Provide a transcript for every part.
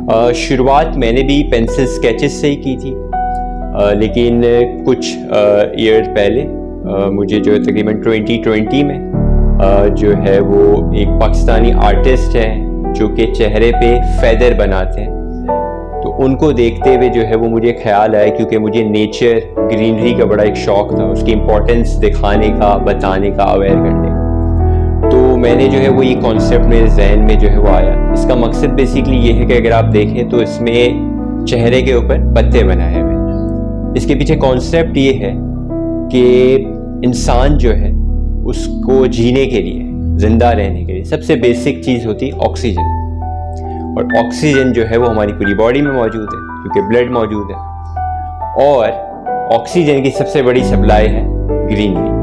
शुरुआत मैंने भी पेंसिल स्केचेस से ही की थी, लेकिन कुछ ईयर पहले मुझे जो है तकरीबन 2020 में जो है वो एक पाकिस्तानी आर्टिस्ट है जो कि चेहरे पे फेदर बनाते हैं, तो उनको देखते हुए जो है वो मुझे ख्याल आया, क्योंकि मुझे नेचर ग्रीनरी का बड़ा एक शौक़ था, उसकी इम्पोर्टेंस दिखाने का, बताने का, अवेयर करने का। तो मैंने जो है वो ये कॉन्सेप्ट मेरे जहन में जो है वो आया। इसका मकसद बेसिकली ये है कि अगर आप देखें तो इसमें चेहरे के ऊपर पत्ते बनाए हुए हैं। इसके पीछे कॉन्सेप्ट ये है कि इंसान जो है उसको जीने के लिए, ज़िंदा रहने के लिए सबसे बेसिक चीज़ होती है ऑक्सीजन, और ऑक्सीजन जो है वो हमारी पूरी बॉडी में मौजूद है क्योंकि ब्लड मौजूद है, और ऑक्सीजन की सबसे बड़ी सप्लाई है ग्रीनरी।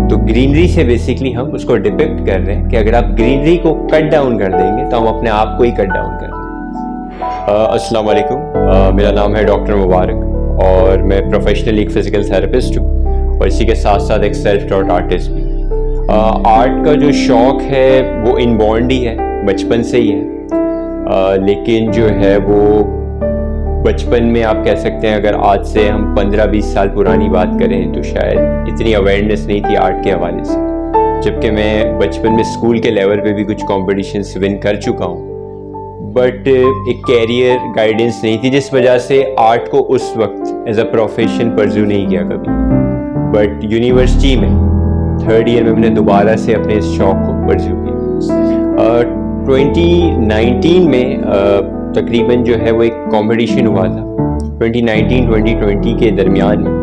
तो ग्रीनरी से बेसिकली हम उसको डिपिक्ट कर रहे हैं कि अगर आप ग्रीनरी को कट डाउन कर देंगे तो हम अपने आप को ही कट डाउन कर देंगे। अस्सलाम वालेकुम, मेरा नाम है डॉक्टर मुबारक और मैं प्रोफेशनल एक फ़िज़िकल थेरेपिस्ट हूँ और इसी के साथ साथ एक सेल्फ टॉट आर्टिस्ट भी। आर्ट का जो शौक़ है वो इनबॉर्न ही है, बचपन से ही है, लेकिन जो है वो बचपन में आप कह सकते हैं, अगर आज से हम 15-20 साल पुरानी बात करें तो शायद इतनी अवेयरनेस नहीं थी आर्ट के हवाले से, जबकि मैं बचपन में स्कूल के लेवल पे भी कुछ कॉम्पिटिशन्स विन कर चुका हूँ, बट एक कैरियर गाइडेंस नहीं थी, जिस वजह से आर्ट को उस वक्त एज अ प्रोफेशन परस्यू नहीं किया कभी। बट यूनिवर्सिटी में 3rd ईयर में मैंने दोबारा से अपने इस शौक़ को परस्यू किया। 2019 में तकरीबन जो है वो एक कंपटीशन हुआ था। 2019-2020 के दरमियान में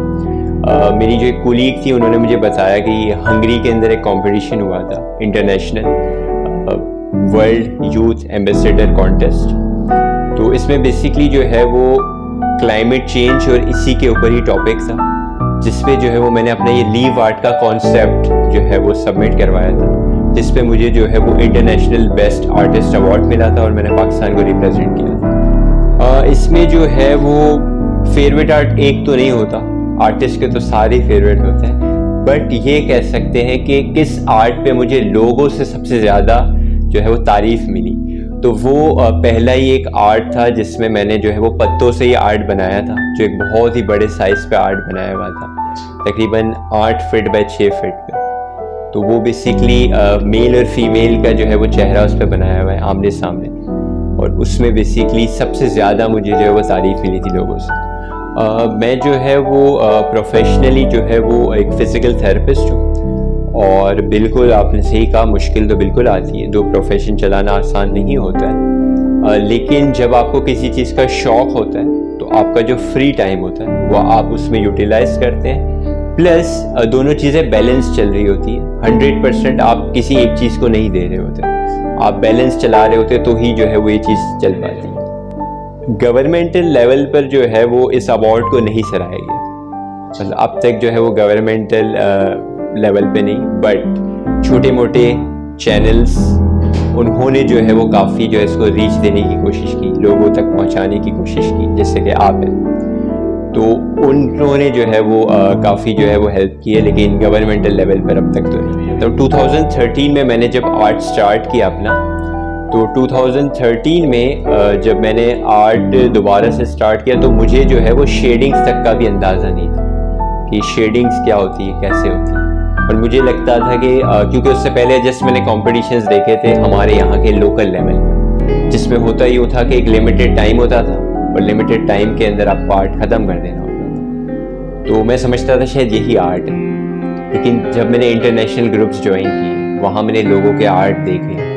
मेरी जो एक कोलीग थी उन्होंने मुझे बताया कि हंगरी के अंदर एक कंपटीशन हुआ था, international world youth ambassador contest. तो इसमें बेसिकली जो है वो क्लाइमेट चेंज और इसी के ऊपर ही टॉपिक था, जिसपे जो है वो मैंने अपना ये लीव आर्ट का कॉन्सेप्ट जो है वो सबमिट करवाया था, जिस पे मुझे जो है वो इंटरनेशनल बेस्ट आर्टिस्ट अवार्ड मिला था और मैंने पाकिस्तान को रिप्रेजेंट किया था। इसमें जो है वो फेवरेट आर्ट एक तो नहीं होता, आर्टिस्ट के तो सारे फेवरेट होते हैं, बट ये कह सकते हैं कि किस आर्ट पे मुझे लोगों से सबसे ज़्यादा जो है वो तारीफ़ मिली, तो वो पहला ही एक आर्ट था जिसमें मैंने जो है वो पत्तों से ही आर्ट बनाया था, जो एक बहुत ही बड़े साइज़ पे आर्ट बनाया हुआ था, तकरीबन 8 फीट बाय 6 फीट पे। तो वो बेसिकली मेल और फीमेल का जो है वो चेहरा उस पर बनाया हुआ है आमने सामने, और उसमें बेसिकली सबसे ज़्यादा मुझे जो है वो तारीफ़ मिली थी लोगों से। मैं जो है वो प्रोफेशनली जो है वो एक फ़िज़िकल थेरेपिस्ट हूँ, और बिल्कुल आपने सही कहा, मुश्किल तो बिल्कुल आती है, 2 प्रोफेशन चलाना आसान नहीं होता है, लेकिन जब आपको किसी चीज़ का शौक़ होता है तो आपका जो फ्री टाइम होता है वो आप उसमें यूटिलाइज़ करते हैं, प्लस दोनों चीज़ें बैलेंस चल रही होती है। 100% आप किसी एक चीज़ को नहीं दे रहे होते, आप बैलेंस चला रहे होते तो ही जो है वो ये चीज़ चल पाती है। गवर्नमेंटल लेवल पर जो है वो इस अवार्ड को नहीं सराहा गया, मतलब अब तक जो है वो गवर्नमेंटल लेवल पे नहीं, बट छोटे मोटे चैनल्स उन्होंने जो है वो काफ़ी जो है इसको रीच देने की कोशिश की, लोगों तक पहुंचाने की कोशिश की, जैसे कि आप हैं, तो उन्होंने जो है वो काफ़ी जो है वो हेल्प की है, लेकिन गवर्नमेंटल लेवल पर अब तक तो नहीं। तो 2013 में मैंने जब आर्ट स्टार्ट किया अपना, तो 2013 में जब मैंने आर्ट दोबारा से स्टार्ट किया तो मुझे जो है वो शेडिंग्स तक का भी अंदाज़ा नहीं था कि शेडिंग्स क्या होती है, कैसे होती है, और मुझे लगता था कि क्योंकि उससे पहले जस्ट मैंने कॉम्पिटिशन्स देखे थे हमारे यहाँ के लोकल लेवल में, जिसमें होता यूँ था कि एक लिमिटेड टाइम होता था और लिमिटेड टाइम के अंदर आपको आर्ट ख़त्म कर देना होता था, तो मैं समझता था शायद यही आर्ट है। लेकिन जब मैंने इंटरनेशनल ग्रुप्स ज्वाइन किए, वहाँ मैंने लोगों के आर्ट देखे,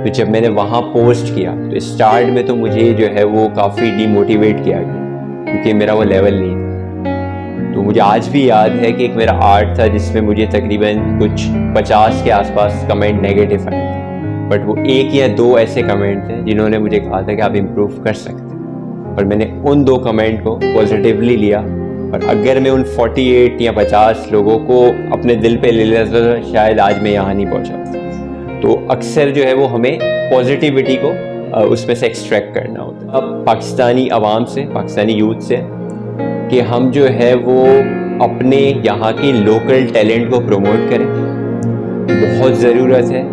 तो जब मैंने वहाँ पोस्ट किया तो स्टार्ट में तो मुझे जो है वो काफ़ी डीमोटिवेट किया गया, क्योंकि मेरा वो लेवल नहीं था। तो मुझे आज भी याद है कि एक मेरा आर्ट था जिसमें मुझे तकरीबन कुछ 50 के आसपास कमेंट नेगेटिव आए थे, बट वो 1 या 2 ऐसे कमेंट थे जिन्होंने मुझे कहा था कि आप इम्प्रूव कर सकते हैं, और मैंने उन 2 कमेंट को पॉजिटिवली लिया, और अगर मैं उन 48 या 50 लोगों को अपने दिल पे ले लेता तो शायद आज मैं यहाँ नहीं पहुँचा। तो अक्सर जो है वो हमें पॉजिटिविटी को उसमें से एक्सट्रैक्ट करना होता है। अब पाकिस्तानी अवाम से, पाकिस्तानी यूथ से, कि हम जो है वो अपने यहाँ की लोकल टैलेंट को प्रमोट करें, बहुत ज़रूरत है।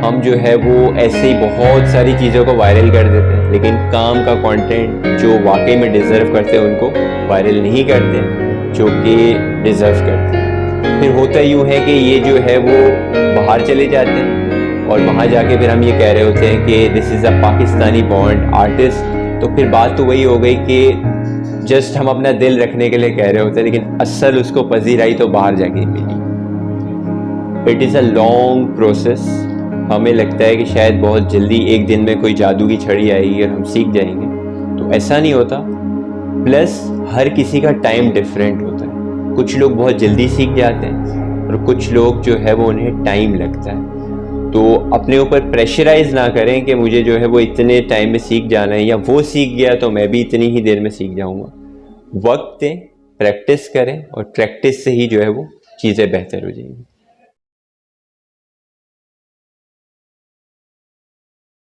हम जो है वो ऐसे ही बहुत सारी चीज़ों को वायरल कर देते हैं, लेकिन काम का कंटेंट जो वाकई में डिज़र्व करते हैं उनको वायरल नहीं करते जो कि डिज़र्व करते हैं। फिर होता यूँ है कि ये जो है वो बाहर चले जाते हैं और वहाँ जाके फिर हम ये कह रहे होते हैं कि this is a Pakistani bond artist. तो फिर बात तो वही हो गई कि जस्ट हम अपना दिल रखने के लिए कह रहे होते हैं, लेकिन असल उसको पजीराई तो बाहर जाके मिली। It is a long process. हमें लगता है कि शायद बहुत जल्दी एक दिन में कोई जादू की छड़ी आएगी और हम सीख जाएंगे, तो ऐसा नहीं होता। प्लस हर किसी का टाइम डिफरेंट होता है। कुछ लोग बहुत जल्दी सीख जाते हैं और कुछ लोग जो है वो उन्हें टाइम लगता है। तो अपने ऊपर प्रेशराइज ना करें कि मुझे जो है वो इतने टाइम में सीख जाना है, या वो सीख गया तो मैं भी इतनी ही देर में सीख जाऊंगा। वक्त दें, प्रैक्टिस करें और प्रैक्टिस से ही जो है वो चीज़ें बेहतर हो जाएंगी।